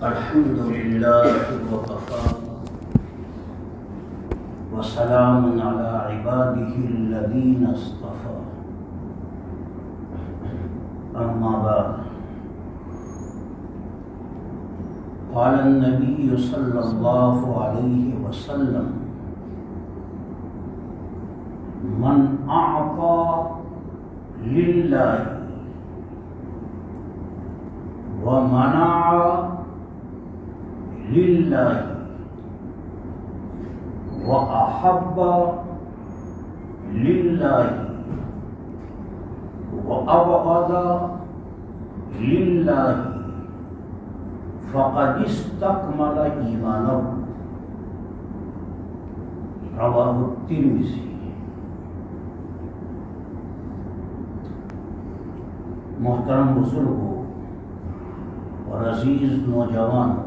الحمد لله وكفى وسلام على عباده الذين اصطفى أما بعد قال النبي صلى الله عليه وسلم من أعطى لله ومنع لله وأحب لله وأبغض لله فقد استكمل إيمانه رواه الترمذی۔ محترم بزرگوں اور عزیز نوجوانوں،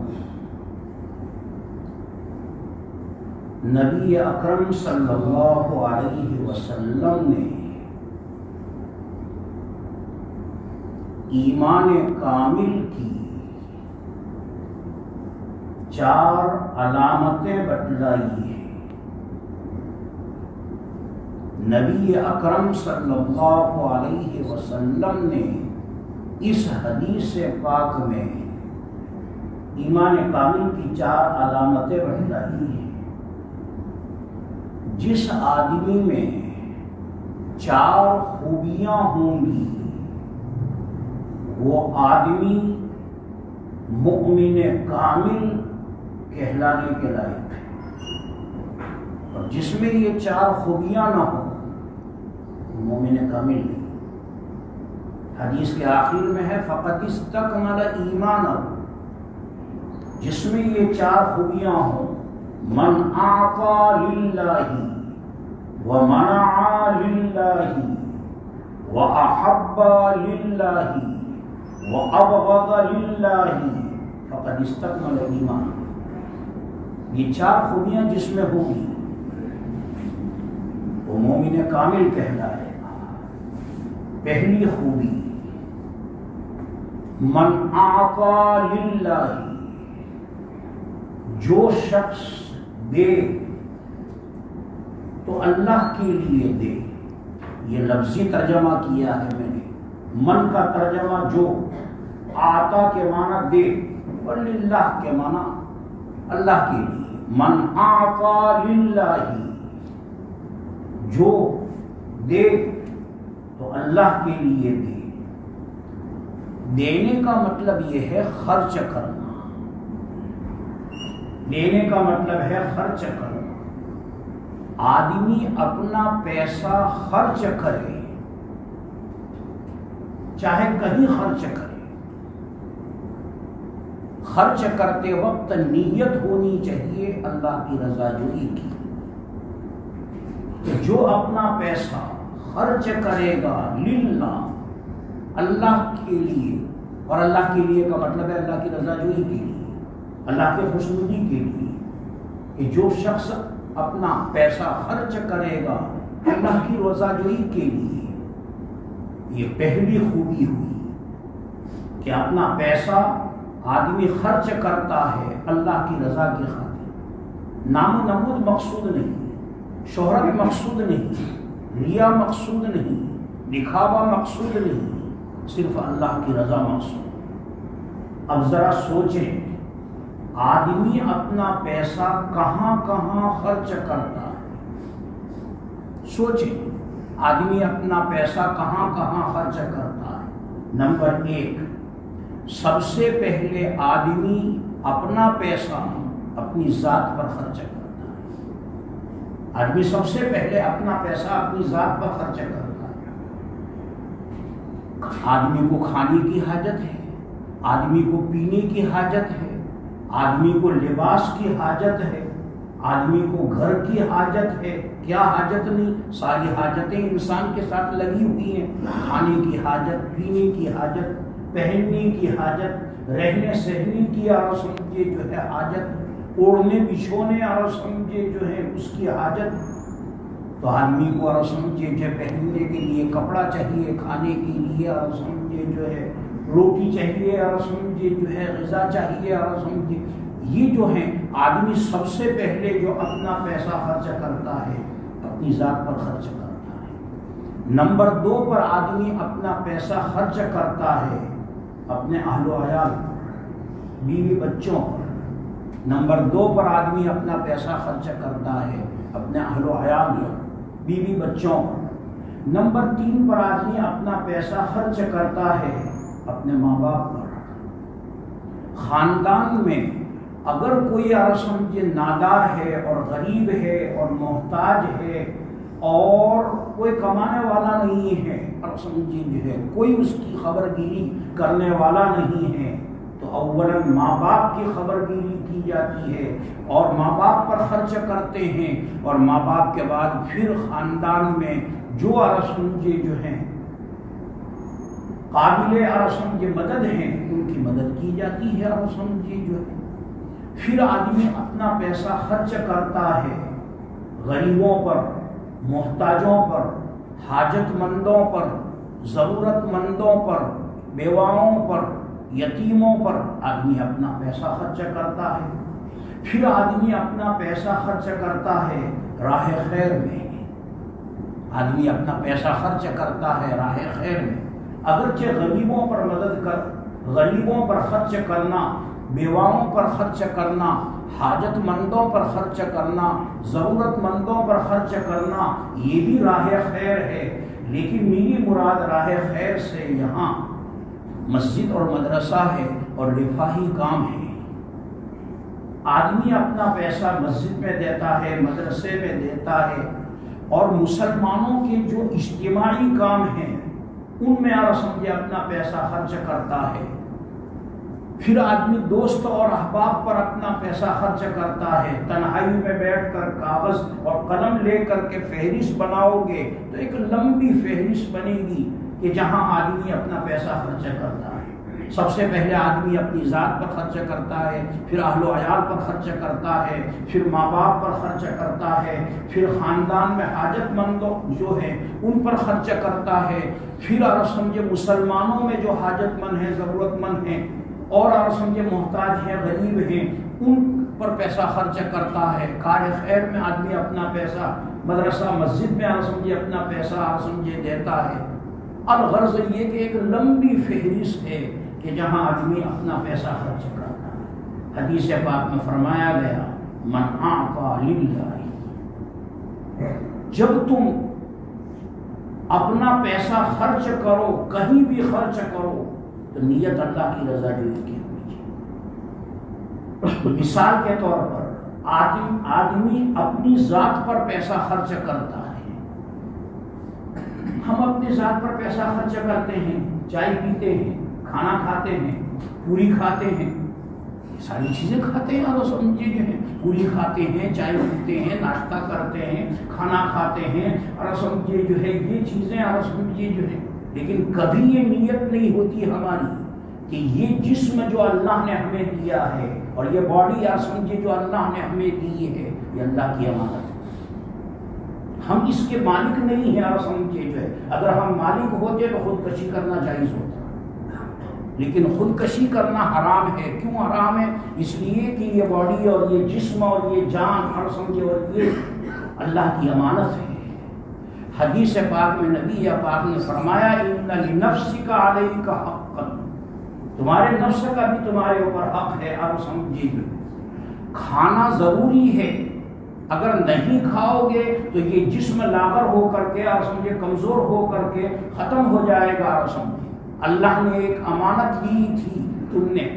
نبی اکرم صلی اللہ علیہ وسلم نے ایمان کامل کی 4 علامتیں بتلائی ہیں۔ نبی اکرم صلی اللہ علیہ وسلم نے اس حدیث پاک میں ایمان کامل کی 4 علامتیں بتلائی ہیں۔ جس آدمی میں 4 خوبیاں ہوں گی وہ آدمی مؤمن کامل کہلانے کے لائق ہے، اور جس میں یہ 4 خوبیاں نہ ہوں مومن کامل نہیں۔ حدیث کے آخر میں ہے فقط استکمل ایمانہ، جس میں یہ 4 خوبیاں ہوں، من اعطى للہ ومنع للہ واحب للہ وابغض للہ فقد استکمل ایمان۔ یہ 4 خوبیاں جس میں ہوگی وہ مومن کامل کہلائے گا۔ پہلی خوبی من اعطى للہ، جو شخص دے تو اللہ کے لیے دے۔ یہ لفظی ترجمہ کیا ہے میں نے۔ من کا ترجمہ جو، آتا کے معنی دے، اور للہ کے معنی اللہ کے لیے۔ من اعطى للہ، جو دے تو اللہ کے لیے دے۔ دینے کا مطلب یہ ہے خرچ کرنا۔ دینے کا مطلب ہے خرچ کرنا۔ آدمی اپنا پیسہ خرچ کرے، چاہے کہیں خرچ کرے، خرچ کرتے وقت نیت ہونی چاہیے اللہ کی رضا جوئی کی۔ جو اپنا پیسہ خرچ کرے گا للہ، اللہ کے لیے، اور اللہ کے لیے کا مطلب ہے اللہ کی رضا جوئی کے لیے، اللہ کے خوشنودی کے لیے، کہ جو شخص اپنا پیسہ خرچ کرے گا اللہ کی رضا جوئی کے لیے، یہ پہلی خوبی ہوئی کہ اپنا پیسہ آدمی خرچ کرتا ہے اللہ کی رضا کی خاطر۔ نام و نمود مقصود نہیں، شہرت مقصود نہیں، ریا مقصود نہیں، دکھاوا مقصود نہیں، صرف اللہ کی رضا مقصود۔ اب ذرا سوچیں، آدمی اپنا پیسہ کہاں کہاں خرچ کرتا ہے؟ سوچیں، آدمی اپنا پیسہ کہاں کہاں خرچ کرتا ہے؟ نمبر 1، سب سے پہلے آدمی اپنا پیسہ اپنی ذات پر خرچ کرتا ہے۔ آدمی سب سے پہلے اپنا پیسہ اپنی ذات پر خرچ کرتا ہے۔ آدمی کو کھانے کی حاجت ہے، آدمی کو پینے کی حاجت ہے، آدمی کو لباس کی حاجت ہے، آدمی کو گھر کی حاجت ہے۔ کیا حاجت نہیں؟ ساری حاجتیں انسان کے ساتھ لگی ہوئی ہیں۔ کھانے کی حاجت، پینے کی حاجت، پہننے کی حاجت، رہنے سہنے کی اور سمجھے جو ہے حاجت، اوڑھنے بچھونے اور سمجھے جو ہے اس کی حاجت۔ تو آدمی کو اور سمجھے جو پہننے کے لیے کپڑا چاہیے، کھانے کے لیے اور سمجھے جو ہے روٹی چاہیے اور سمجھے جو ہے غذا چاہیے اور سمجھے یہ جو ہیں آدمی سب سے پہلے جو اپنا پیسہ خرچ کرتا ہے اپنی ذات پر خرچ کرتا ہے۔ نمبر 2 پر آدمی اپنا پیسہ خرچ کرتا ہے اپنے اہل و عیال پر، بیوی بچوں پر۔ نمبر 2 پر آدمی اپنا پیسہ خرچ کرتا ہے اپنے اہل و عیال پر، بیوی بچوں پر۔ نمبر 3 پر آدمی اپنا پیسہ خرچ کرتا ہے اپنے ماں باپ پر۔ خاندان میں اگر کوئی سمجھے نادار ہے اور غریب ہے اور محتاج ہے اور کوئی کمانے والا نہیں ہے اور سمجھے جو ہے کوئی اس کی خبر گیری کرنے والا نہیں ہے، تو اولاً ماں باپ کی خبر گیری کی جاتی ہے اور ماں باپ پر خرچ کرتے ہیں، اور ماں باپ کے بعد پھر خاندان میں جو سمجھے جو ہیں قابل سمجھے مدد ہیں ان کی مدد کی جاتی ہے اور سمجھے جو ہے پھر آدمی اپنا پیسہ خرچ کرتا ہے غریبوں پر، محتاجوں پر، حاجت مندوں پر، ضرورت مندوں پر، بیواؤں پر، یتیموں پر آدمی اپنا پیسہ خرچ کرتا ہے۔ پھر آدمی اپنا پیسہ خرچ کرتا ہے راہ خیر میں، آدمی اپنا پیسہ خرچ کرتا ہے راہ خیر میں۔ اگرچہ غریبوں پر مدد کر، غریبوں پر خرچ کرنا، بیواؤں پر خرچ کرنا، حاجت مندوں پر خرچ کرنا، ضرورت مندوں پر خرچ کرنا یہ بھی راہ خیر ہے، لیکن میری مراد راہ خیر سے یہاں مسجد اور مدرسہ ہے اور رفاہی کام ہے۔ آدمی اپنا پیسہ مسجد میں دیتا ہے، مدرسے میں دیتا ہے، اور مسلمانوں کے جو اجتماعی کام ہیں ان میں سمجھے اپنا پیسہ خرچ کرتا ہے۔ پھر آدمی دوست اور احباب پر اپنا پیسہ خرچ کرتا ہے۔ تنہائی میں بیٹھ کر کاغذ اور قلم لے کر کے فہرست بناؤ گے تو ایک لمبی فہرست بنے گی کہ جہاں آدمی اپنا پیسہ خرچ کرتا ہے۔ سب سے پہلے آدمی اپنی ذات پر خرچ کرتا ہے، پھر اہل و عیال پر خرچ کرتا ہے، پھر ماں باپ پر خرچ کرتا ہے، پھر خاندان میں حاجت مندوں جو ہیں ان پر خرچ کرتا ہے، پھر سمجھے مسلمانوں میں جو حاجت مند ہیں، ضرورت مند ہیں اور سمجھے محتاج ہیں، غریب ہیں، ان پر پیسہ خرچ کرتا ہے۔ کار خیر میں آدمی اپنا پیسہ، مدرسہ مسجد میں سمجھے اپنا پیسہ سمجھے دیتا ہے۔ الغرض یہ کہ ایک لمبی فہرست ہے کہ جہاں آدمی اپنا پیسہ خرچ کرتا ہے۔ حدیث پاک میں فرمایا گیا من اعطى للہ، جب تم اپنا پیسہ خرچ کرو، کہیں بھی خرچ کرو تو نیت اللہ کی رضا جوئی کی ہونی چاہیے۔ مثال کے طور پر آدمی اپنی ذات پر پیسہ خرچ کرتا ہے۔ ہم اپنی ذات پر پیسہ خرچ کرتے ہیں، چائے پیتے ہیں، کھانا کھاتے ہیں، پوری کھاتے ہیں، ساری چیزیں کھاتے ہیں اور سمجھے جو ہے پوری کھاتے ہیں، چائے پیتے ہیں، ناشتہ کرتے ہیں، کھانا کھاتے ہیں اور سمجھے جو ہے یہ چیزیں اور سمجھے جو ہے، لیکن کبھی یہ نیت نہیں ہوتی ہماری کہ یہ جسم جو اللہ نے ہمیں دیا ہے اور یہ باڈی یا سمجھے جو اللہ نے ہمیں دی ہے یہ اللہ کی امانت ہے، ہم اس کے مالک نہیں ہیں اور سمجھے جو ہے اگر ہم مالک ہوتے تو خودکشی کرنا جائز ہوتا، لیکن خودکشی کرنا حرام ہے۔ کیوں حرام ہے؟ اس لیے کہ یہ باڈی اور یہ جسم اور یہ جان اور سمجھے اور یہ اللہ کی امانت ہے۔ حدیث پاک میں نبی پاک نے فرمایا ان لنفسک علیک حقا، تمہارے نفس کا بھی تمہارے اوپر حق ہے۔ اور سمجھیے کھانا ضروری ہے، اگر نہیں کھاؤ گے تو یہ جسم لاغر ہو کر کے اور سمجھے کمزور ہو کر کے ختم ہو جائے گا۔ اور سمجھے اللہ نے ایک امانت دی تھی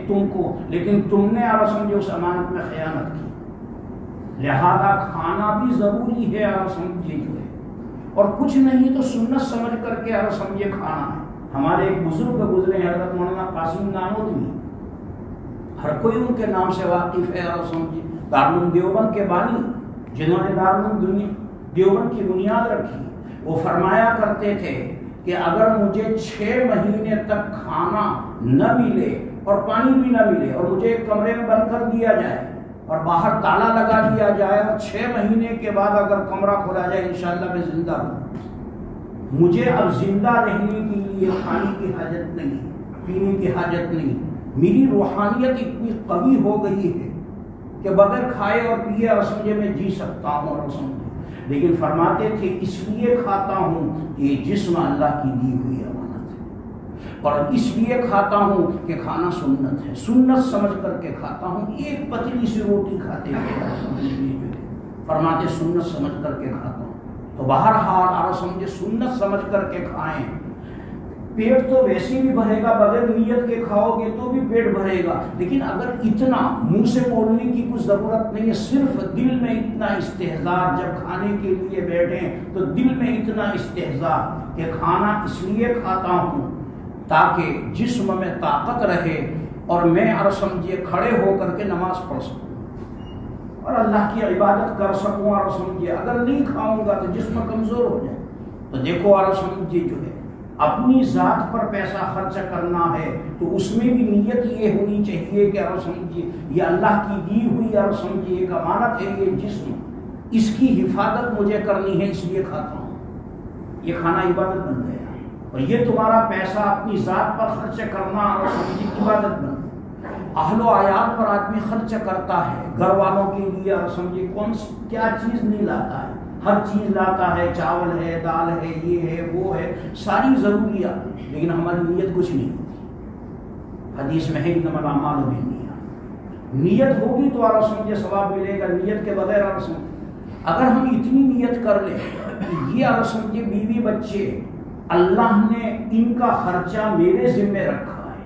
تم کو، لیکن تم نے اور سمجھے اس امانت میں خیانت کی، لہذا کھانا بھی ضروری ہے اور سمجھے جو ہے، اور کچھ نہیں تو سنت سمجھ کر کے اور سمجھے کھانا ہے۔ ہمارے ایک بزرگ گزرے حضرت مولانا قاسم نانوتوی، ہر کوئی ان کے نام سے واقف ہے اور سمجھے دارالعلوم دیوبند کے بانی جنہوں نے دارالعلوم دیوبند کی بنیاد رکھی، وہ فرمایا کرتے تھے کہ اگر مجھے 6 مہینے تک کھانا نہ ملے اور پانی بھی نہ ملے اور مجھے ایک کمرے میں بند کر دیا جائے اور باہر تالا لگا دیا جائے اور 6 مہینے کے بعد اگر کمرہ کھولا جائے انشاءاللہ میں زندہ ہوں، مجھے اب زندہ رہنے کے لیے پانی کی حاجت نہیں، پینے کی حاجت نہیں. میری روحانیت اتنی قوی ہو گئی ہے کہ بغیر کھائے اور پیے اور سمجھے میں جی سکتا ہوں اور سمجھے. لیکن فرماتے تھے اس لیے کھاتا ہوں کہ یہ جسم اللہ کی دی ہوئی امانت ہے، اور اس لیے کھاتا ہوں کہ کھانا سنت ہے، سنت سمجھ کر کے کھاتا ہوں. ایک پتلی سی روٹی کھاتے ہیں، فرماتے سنت سمجھ کر کے کھاتا ہوں. تو بہرحال اور سمجھے سنت سمجھ کر کے کھائیں. پیٹ تو ویسے بھی بھرے گا، بغیر نیت کے کھاؤ گے تو بھی پیٹ بھرے گا. لیکن اگر اتنا منہ سے بولنے کی کچھ ضرورت نہیں ہے، صرف دل میں اتنا استحضار، جب کھانے کے لیے بیٹھیں تو دل میں اتنا استحضار کہ کھانا اس لیے کھاتا ہوں تاکہ جسم میں طاقت رہے اور میں اور سمجھے کھڑے ہو کر کے نماز پڑھ سکوں اور اللہ کی عبادت کر سکوں. اور سمجھے اگر نہیں کھاؤں گا تو جسم کمزور ہو جائے. تو دیکھو اور سمجھے جو ہے اپنی ذات پر پیسہ خرچ کرنا ہے تو اس میں بھی نیت یہ ہونی چاہیے کہ اور سمجھیے یہ اللہ کی دی ہوئی اور سمجھیے ایک امانت ہے، یہ جسم، اس کی حفاظت مجھے کرنی ہے اس لیے کھاتا ہوں. یہ کھانا عبادت بن گیا. اور یہ تمہارا پیسہ اپنی ذات پر خرچ کرنا اور سمجھیے عبادت بن گیا. اہل و عیال پر آدمی خرچ کرتا ہے، گھر والوں کے لیے اور سمجھیے کون سی کیا چیز نہیں لاتا ہے، ہر چیز لاتا ہے، چاول ہے، دال ہے، یہ ہے، وہ ہے، ساری ضروریات. لیکن ہماری نیت کچھ نہیں ہوتی. حدیث میں ہے انما الاعمال بالنیات. نیت ہوگی تو اور سمجھے ثواب ملے گا، نیت کے بغیر اور سمجھے. اگر ہم اتنی نیت کر لیں کہ یہ اور سمجھے بیوی بچے اللہ نے ان کا خرچہ میرے ذمہ رکھا ہے،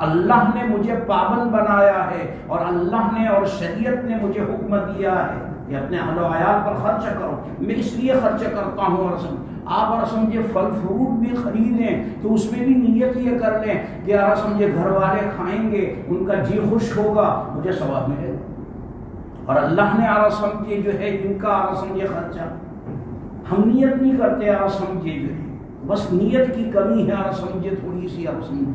اللہ نے مجھے پابند بنایا ہے اور اللہ نے اور شریعت نے مجھے حکم دیا ہے کہ اپنے اہل و عیال پر خرچ کرو، میں اس لیے خرچ کرتا ہوں. اور آپ اور سمجھے پھل فروٹ بھی خریدیں تو اس میں بھی نیت یہ کر لیں کہ اور سمجھے گھر والے کھائیں گے، ان کا جی خوش ہوگا، مجھے ثواب ملے گا. اور اللہ نے اور سمجھے جو ہے ان کا اور سمجھے خرچہ. ہم نیت نہیں کرتے اور سمجھے جو ہے بس نیت کی کمی ہے اور سمجھے تھوڑی سی اور سمجھے.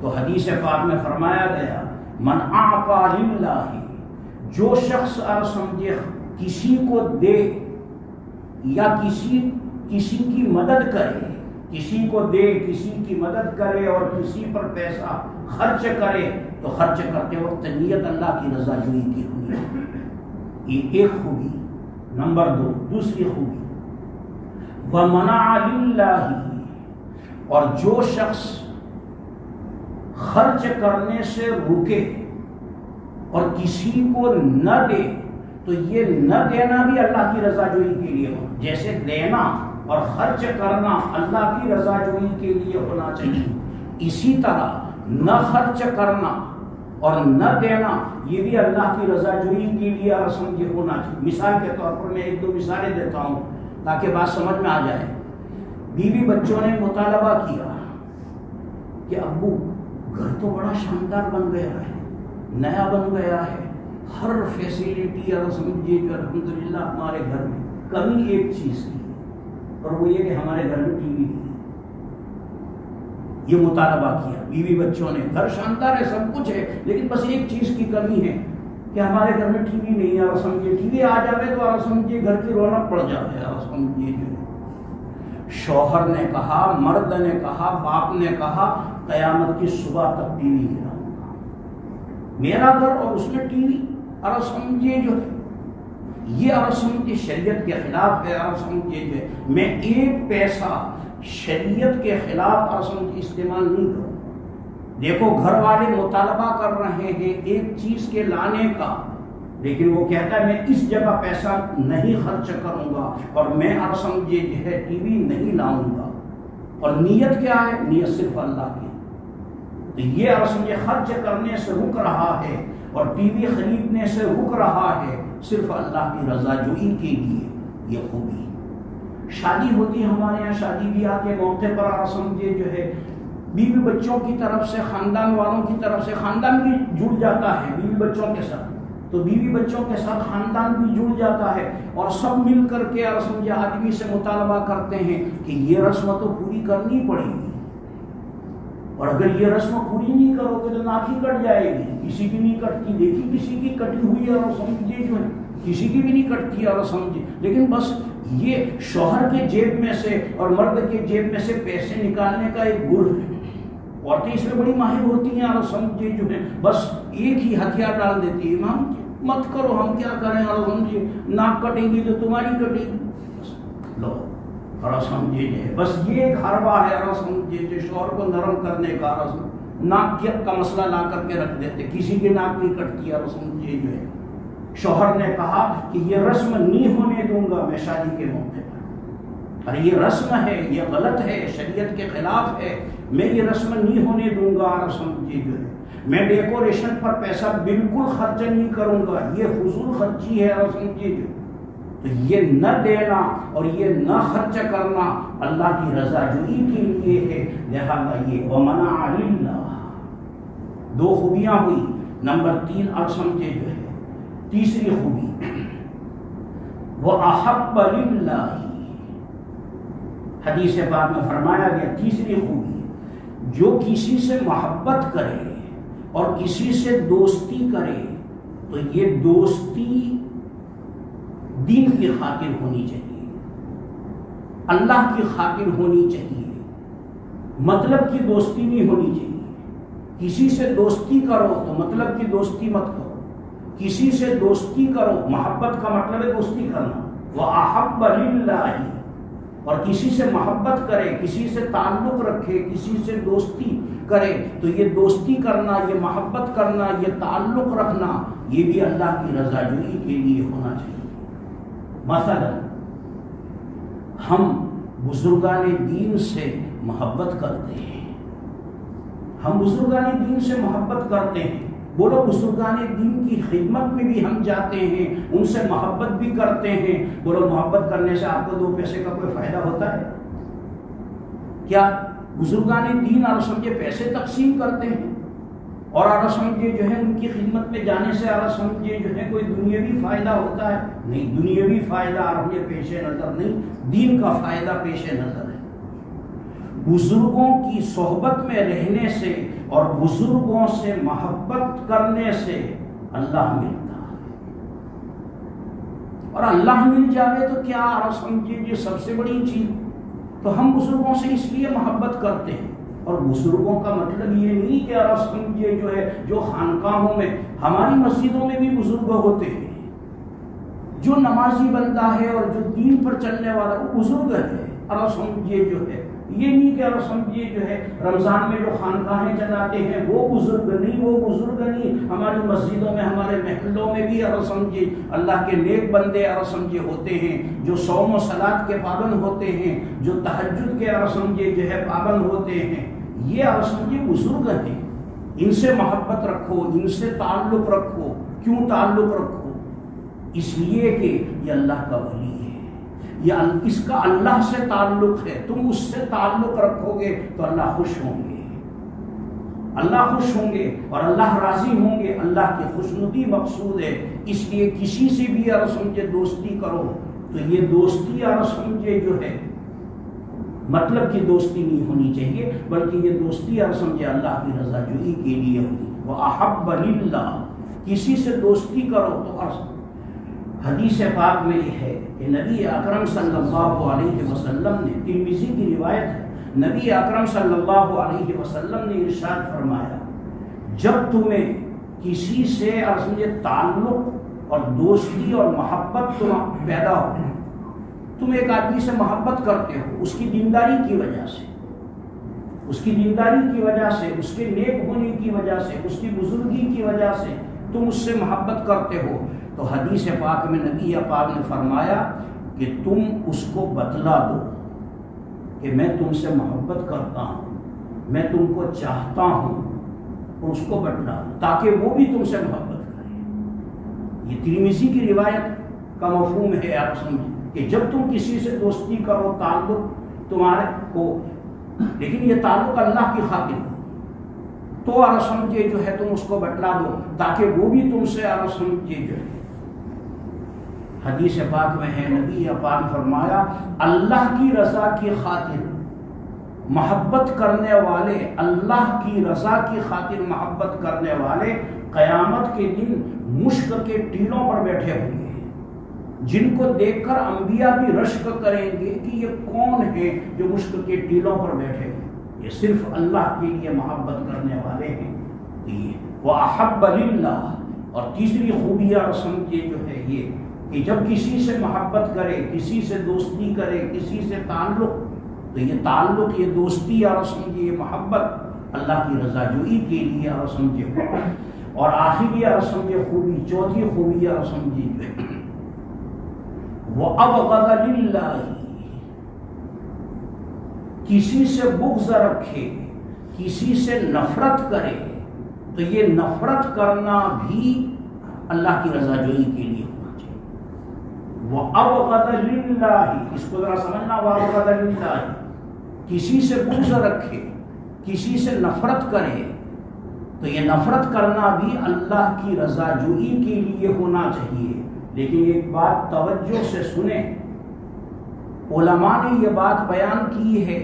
تو حدیث پاک میں فرمایا گیا من اعطى للہ، جو شخص اور سمجھے کسی کو دے یا کسی کی مدد کرے، کسی کو دے، کسی کی مدد کرے اور کسی پر پیسہ خرچ کرے تو خرچ کرتے وقت نیت اللہ کی رضا جوئی کی ہونی. یہ ایک خوبی. نمبر 2 دوسری خوبی ومنع للہ، اور جو شخص خرچ کرنے سے رکے اور کسی کو نہ دے تو یہ نہ دینا بھی اللہ کی رضا جوئی کے لیے ہو. جیسے دینا اور خرچ کرنا اللہ کی رضا جوئی کے لیے ہونا چاہیے، اسی طرح نہ خرچ کرنا اور نہ دینا یہ بھی اللہ کی رضا جوئی کے لیے اور سمجھے ہونا چاہیے. مثال کے طور پر میں 1-2 مثالیں دیتا ہوں تاکہ بات سمجھ میں آ جائے. بیوی بچوں نے مطالبہ کیا کہ ابو گھر تو بڑا شاندار بن گیا ہے، نیا بن گیا ہے، ہر فیسیلیٹی اور سمجھیے جو الحمدللہ ہمارے گھر میں، کمی ایک چیز کی اور وہ یہ کہ ہمارے گھر میں ٹی وی نہیں. یہ مطالبہ کیا بیوی بچوں نے. گھر شاندار ہے، سب کچھ ہے، لیکن بس ایک چیز کی کمی ہے کہ ہمارے گھر میں ٹی وی نہیں ہے. اور سمجھیے ٹی وی آ جائے تو اور سمجھیے گھر کی رونق پڑ جائے. اور سمجھیے جو شوہر نے کہا، مرد نے کہا، باپ نے کہا قیامت کی صبح تک ٹی وی نہیں لاؤں گا. میرا گھر اور اس میں ٹی وی. اور سمجھیے جو یہ اور سمجھیے شریعت کے خلاف ہے. اور سمجھیے جو میں ایک پیسہ شریعت کے خلاف اور سمجھیے استعمال نہیں کروں. دیکھو گھر والے مطالبہ کر رہے ہیں ایک چیز کے لانے کا، لیکن وہ کہتا ہے میں اس جگہ پیسہ نہیں خرچ کروں گا اور میں اور سمجھے جو ہے ٹی وی نہیں لاؤں گا. اور نیت کیا ہے؟ نیت صرف اللہ کی. تو یہ اور سمجھے خرچ کرنے سے رک رہا ہے اور ٹی وی خریدنے سے رک رہا ہے صرف اللہ کی رضا جوئی کے لیے. یہ خوبی. شادی ہوتی ہے ہمارے یہاں، شادی بیاہ کے موقع پر اور سمجھے جو ہے بیوی بچوں کی طرف سے، خاندان والوں کی طرف سے، خاندان بھی جڑ جاتا ہے بیوی بچوں کے ساتھ، تو بیوی بچوں کے ساتھ خاندان بھی جڑ جاتا ہے اور سب مل کر کے اور سمجھے آدمی سے مطالبہ کرتے ہیں کہ یہ رسم تو پوری کرنی پڑے گی، اور اگر یہ رسم پوری نہیں کرو گے تو ناک ہی کٹ جائے گی. کسی کی نہیں کٹتی، دیکھی کسی کی کٹی ہوئی ہے اور سمجھے جو ہے کسی کی بھی نہیں کٹتی اور سمجھے. لیکن بس یہ شوہر کے جیب میں سے اور مرد کے جیب میں سے پیسے نکالنے کا ایک گر ہے عورتیں اس میں بڑی ماہر ہوتی ہیں اور سمجھے جو ہے بس ایک ہی ہتھیار ڈال دیتی ہے، امام جی مت کرو، ہم کیا کریں، اور سمجھے ناک کٹے گی تو تمہاری کٹے گی، لو اور سمجھے جو بس یہ ایک حربہ ہے، اور سمجھے جو شوہر کو نرم کرنے کا، ناک کا مسئلہ لا کر کے رکھ دیتے، کسی کی ناک نہیں کٹتی، اور سمجھے جو ہے شوہر نے کہا کہ یہ رسم نہیں ہونے دوں گا میں شادی کے موقع پر، اور یہ رسم ہے، یہ غلط ہے، شریعت کے خلاف ہے، میں یہ رسم نہیں ہونے دوں گا، اور سمجھے جو ہے میں ڈیکوریشن پر پیسہ بالکل خرچ نہیں کروں گا، یہ فضول خرچی ہے، اور سمجھے جو تو یہ نہ دینا اور یہ نہ خرچ کرنا اللہ کی رضا جوئی کے لیے ہے، لہذا یہ ومنع للہ، دو خوبیاں ہوئی، نمبر 3 اور سمجھے جو ہے تیسری خوبی وَأَحَبَّ لِلَّهِ، حدیث پاک میں فرمایا گیا تیسری خوبی جو کسی سے محبت کرے اور کسی سے دوستی کرے تو یہ دوستی دین کی خاطر ہونی چاہیے، اللہ کی خاطر ہونی چاہیے، مطلب کی دوستی نہیں ہونی چاہیے۔ کسی سے دوستی کرو تو مطلب کی دوستی مت کرو، کسی سے دوستی کرو، محبت کا مطلب ہے دوستی کرنا، وَأَحَبَّ لِلَّهِ، اور کسی سے محبت کرے، کسی سے تعلق رکھے، کسی سے دوستی کرے تو یہ دوستی کرنا، یہ محبت کرنا، یہ تعلق رکھنا، یہ بھی اللہ کی رضا جوئی کے لیے ہونا چاہیے۔ مثلا ہم بزرگان دین سے محبت کرتے ہیں، ہم بزرگان دین سے محبت کرتے ہیں، بولو بزرگان دین کی خدمت میں بھی ہم جاتے ہیں، ان سے محبت بھی کرتے ہیں، بولو محبت کرنے سے آپ کو 2 پیسے کا کوئی فائدہ ہوتا ہے کیا؟ بزرگان دین اور سمجھے پیسے تقسیم کرتے ہیں، اور اور سمجھے جو ہے ان کی خدمت میں جانے سے اور سمجھے جو ہے کوئی دنیاوی فائدہ ہوتا ہے؟ نہیں، دنیاوی فائدہ اور یہ پیش نظر نہیں، دین کا فائدہ پیش نظر ہے۔ بزرگوں کی صحبت میں رہنے سے اور بزرگوں سے محبت کرنے سے اللہ ملتا ہے، اور اللہ مل جاوے تو کیا، اور سمجھے یہ سب سے بڑی چیز، تو ہم بزرگوں سے اس لیے محبت کرتے ہیں، اور بزرگوں کا مطلب یہ نہیں کہ اور سمجھے جو ہے جو خانقاہوں میں، ہماری مسجدوں میں بھی بزرگ ہوتے ہیں، جو نمازی بندہ ہے اور جو دین پر چلنے والا وہ بزرگ ہے، اور سمجھے جو ہے یہ نہیں کہ اور سمجھے جو ہے رمضان میں جو خانقاہیں چلاتے ہیں وہ بزرگ نہیں، وہ بزرگ نہیں، ہماری مسجدوں میں، ہمارے محلوں میں بھی اور سمجھے اللہ کے نیک بندے اور سمجھے ہوتے ہیں، جو صوم و صلاۃ کے پابند ہوتے ہیں، جو تہجد کے اور سمجھے جو ہے پابند ہوتے ہیں، یہ اور سمجھے بزرگ ہیں، ان سے محبت رکھو، ان سے تعلق رکھو۔ کیوں تعلق رکھو؟ اس لیے کہ یہ اللہ کا ولی ہے، یہ اس کا اللہ سے تعلق ہے، تم اس سے تعلق رکھو گے تو اللہ خوش ہوں گے، اللہ خوش ہوں گے اور اللہ راضی ہوں گے، اللہ کی خوشنودی مقصود ہے۔ اس لیے کسی سے بھی اور سمجھے دوستی کرو تو یہ دوستی اور سمجھے جو ہے مطلب کی دوستی نہیں ہونی چاہیے، بلکہ یہ دوستی اور سمجھے اللہ کی رضا جوئی کے لیے ہونی۔ وَأَحَبَّ لِلَّهِ، کسی سے دوستی کرو تو حدیث پاک میں یہ ہے کہ نبی اکرم صلی اللہ علیہ وسلم نے، ترمذی کی روایت ہے، نبی اکرم صلی اللہ علیہ وسلم نے ارشاد فرمایا، جب تمہیں کسی سے اور سمجھے تعلق اور دوستی اور محبت تمہیں پیدا ہو، تم ایک آدمی سے محبت کرتے ہو اس کی دینداری کی وجہ سے، اس کی دینداری کی وجہ سے، اس کے نیک ہونے کی وجہ سے، اس کی بزرگی کی وجہ سے تم اس سے محبت کرتے ہو، تو حدیث پاک میں نبی پاک نے فرمایا کہ تم اس کو بتلا دو کہ میں تم سے محبت کرتا ہوں، میں تم کو چاہتا ہوں، اور اس کو بتلا دو تاکہ وہ بھی تم سے محبت کرے۔ یہ ترمذی کی روایت کا مفہوم ہے، آپ سمجھیں کہ جب تم کسی سے دوستی کرو، تعلق تمہارے کو، لیکن یہ تعلق اللہ کی خاطر ہو، تو اور سمجھے جو ہے تم اس کو بتلا دو تاکہ وہ بھی تم سے اور سمجھے جو ہے۔ حدیث پاک میں ہے، نبی پاک فرمایا، اللہ کی رضا کی خاطر محبت کرنے والے، اللہ کی رضا کی خاطر محبت کرنے والے قیامت کے دن مشک کے ٹیلوں پر بیٹھے ہوں گے، جن کو دیکھ کر انبیاء بھی رشک کریں گے کہ یہ کون ہے جو مشک کے ٹیلوں پر بیٹھے ہیں۔ یہ صرف اللہ کے لیے محبت کرنے والے ہیں. وَأَحَبَّ لِلَّهِ، اور تیسری خوبی اور سمجھے جو ہے یہ کہ جب کسی سے محبت کرے، کسی سے دوستی کرے، کسی سے تعلق، تو یہ تعلق، یہ دوستی اور سمجھے یہ محبت اللہ کی رضا جوئی کے لیے اور سمجھے. اور آخری اور سمجھے خوبی، چوتھی خوبی اور سمجھے جو ہے وَأَبْغَضَ لِلَّهِ، کسی سے بغض رکھے، کسی سے نفرت کرے، تو یہ نفرت کرنا بھی اللہ کی رضا جوئی کے لیے ہونا چاہیے. وَأَبْغَضَ لِلَّهِ، اس کو ذرا سمجھنا. وَأَبْغَضَ لِلَّهِ، کسی سے بغض رکھے، کسی سے نفرت کرے، تو یہ نفرت کرنا بھی اللہ کی رضا جوئی کے لیے ہونا چاہیے. لیکن ایک بات توجہ سے سنیں، علماء نے یہ بات بیان کی ہے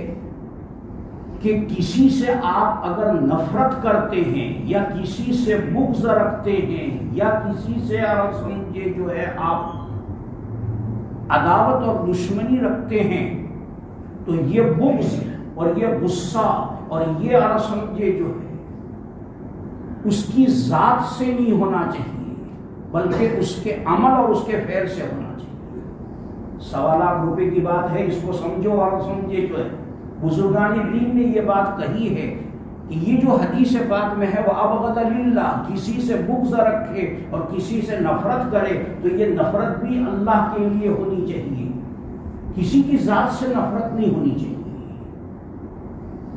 کہ کسی سے آپ اگر نفرت کرتے ہیں یا کسی سے بغض رکھتے ہیں یا کسی سے سمجھے جو ہے آپ عداوت اور دشمنی رکھتے ہیں، تو یہ بغض اور یہ غصہ اور یہ سمجھے جو ہے اس کی ذات سے نہیں ہونا چاہیے، بلکہ اس کے عمل اور اس کے فعل سے ہونا چاہیے. 1.25 لاکھ روپے کی بات ہے، اس کو سمجھو اور سمجھے جو ہے بزرگان دین نے یہ بات کہی ہے کہ یہ جو حدیث پاک میں ہے وہ ابغض للہ، کسی سے بغض رکھے اور کسی سے نفرت کرے، تو یہ نفرت بھی اللہ کے لیے ہونی چاہیے. کسی کی ذات سے نفرت نہیں ہونی چاہیے،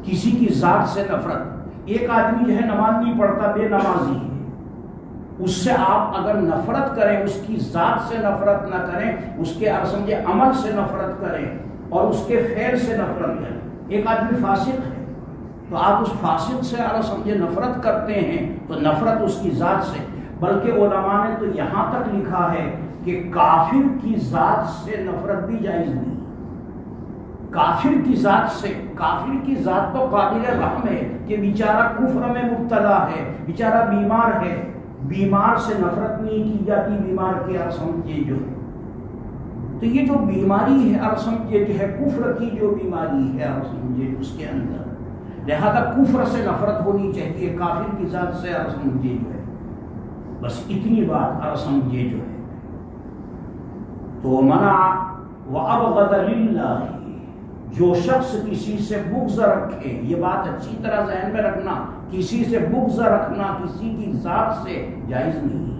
کسی کی ذات سے نفرت. ایک آدمی جو ہے نماز نہیں پڑھتا، بے نمازی ہے، اس سے آپ اگر نفرت کریں، اس کی ذات سے نفرت نہ کریں، اس کے سمجھے عمل سے نفرت کریں اور اس کے فعل سے نفرت کریں. ایک آدمی فاسق ہے تو آپ اس فاسق سے سمجھے نفرت کرتے ہیں، تو نفرت اس کی ذات سے. بلکہ علماء نے تو یہاں تک لکھا ہے کہ کافر کی ذات سے نفرت بھی جائز نہیں. کافر کی ذات سے، کافر کی ذات تو قابل رحم ہے کہ بیچارہ کفر میں مبتلا ہے، بیچارہ بیمار ہے، بیمار سے نفرت نہیں کی جاتی. بیمار کے سمجھے جو ہے تو یہ جو بیماری ہے سمجھے جو ہے کفر کی جو بیماری ہے سمجھے اس کے اندر، لہذا کفر سے نفرت ہونی چاہیے، کافر کی ذات سے سمجھے جو ہے. بس اتنی بات سمجھے جو ہے. تو منع وَأَبْغَضَ لِلَّهِ، جو شخص کسی سے بغض رکھے، یہ بات اچھی طرح ذہن میں رکھنا، کسی سے بغض رکھنا کسی کی ذات سے جائز نہیں.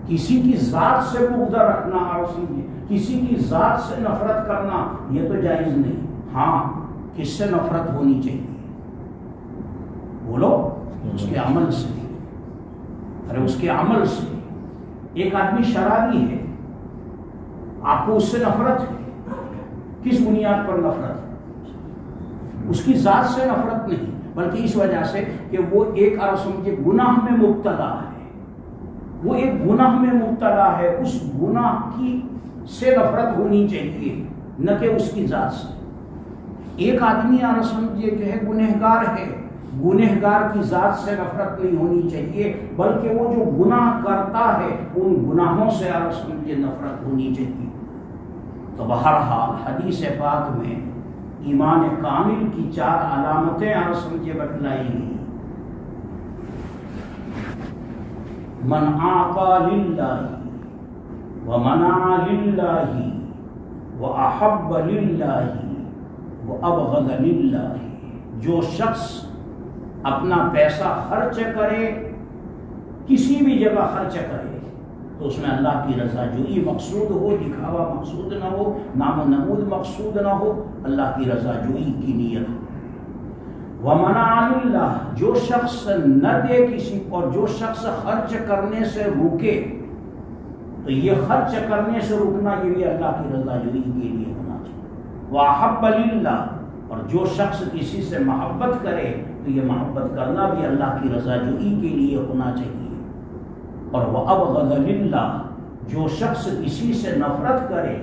کسی کی ذات سے بغض رکھنا اور کسی کی ذات سے نفرت کرنا یہ تو جائز نہیں. ہاں، کس سے نفرت ہونی چاہیے؟ بولو، اس کے عمل سے. ارے اس کے عمل سے. ایک آدمی شرابی ہے، آپ کو اس سے نفرت ہے، کس بنیاد پر نفرت ہے؟ اس کی ذات سے نفرت نہیں، بلکہ اس وجہ سے کہ وہ ایک سمجھے گناہ میں مبتلا ہے، وہ ایک گناہ میں مبتلا ہے. اس گناہ کی سے نفرت ہونی چاہیے، نہ کہ اس کی ذات سے. ایک آدمی سمجھے جو ہے گنہگار ہے، گنہگار کی ذات سے نفرت نہیں ہونی چاہیے، بلکہ وہ جو گناہ کرتا ہے ان گناہوں سے سمجھے نفرت ہونی چاہیے. تو بہرحال حدیث پاک میں ایمان کامل کی 4 علامتیں سمجھے بتلائی گئی. من اعطى للہ ومنع للہ واحب للہ وابغض للہ، جو شخص اپنا پیسہ خرچ کرے، کسی بھی جگہ خرچ کرے، تو اس میں اللہ کی رضا جوئی مقصود ہو، دکھاوا مقصود نہ ہو، نام و نمود مقصود نہ ہو، اللہ کی رضا جوئی کی نیت ہو. ومنع للہ، جو شخص نہ دے کسی، اور جو شخص خرچ کرنے سے روکے، تو یہ خرچ کرنے سے رکنا یہ بھی اللہ کی رضا جوئی کے لیے ہونا چاہیے. واحب للہ، اور جو شخص کسی سے محبت کرے تو یہ محبت کرنا بھی اللہ کی رضا جوئی کے لیے ہونا چاہیے. اور وابغض للہ، جو شخص کسی سے نفرت کرے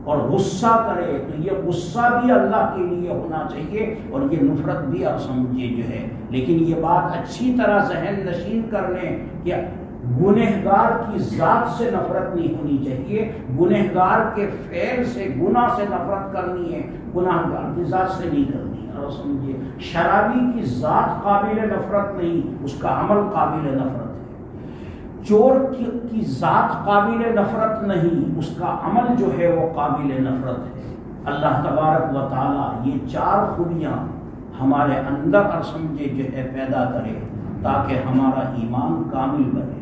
اور غصہ کرے تو یہ غصہ بھی اللہ کے لیے ہونا چاہیے، اور یہ نفرت بھی آپ سمجھے جو ہے. لیکن یہ بات اچھی طرح ذہن نشین کر لیں کہ گنہگار کی ذات سے نفرت نہیں ہونی چاہیے، گنہگار کے فعل سے، گناہ سے نفرت کرنی ہے، گناہگار کی ذات سے نہیں کرنی ہے. اور سمجھے شرابی کی ذات قابل نفرت نہیں، اس کا عمل قابل نفرت ہے۔ چور کی ذات قابل نفرت نہیں، اس کا عمل جو ہے وہ قابل نفرت ہے۔ اللہ تبارک و تعالیٰ یہ چار خوبیاں ہمارے اندر اور سمجھے جو ہے پیدا کرے تاکہ ہمارا ایمان کامل بنے۔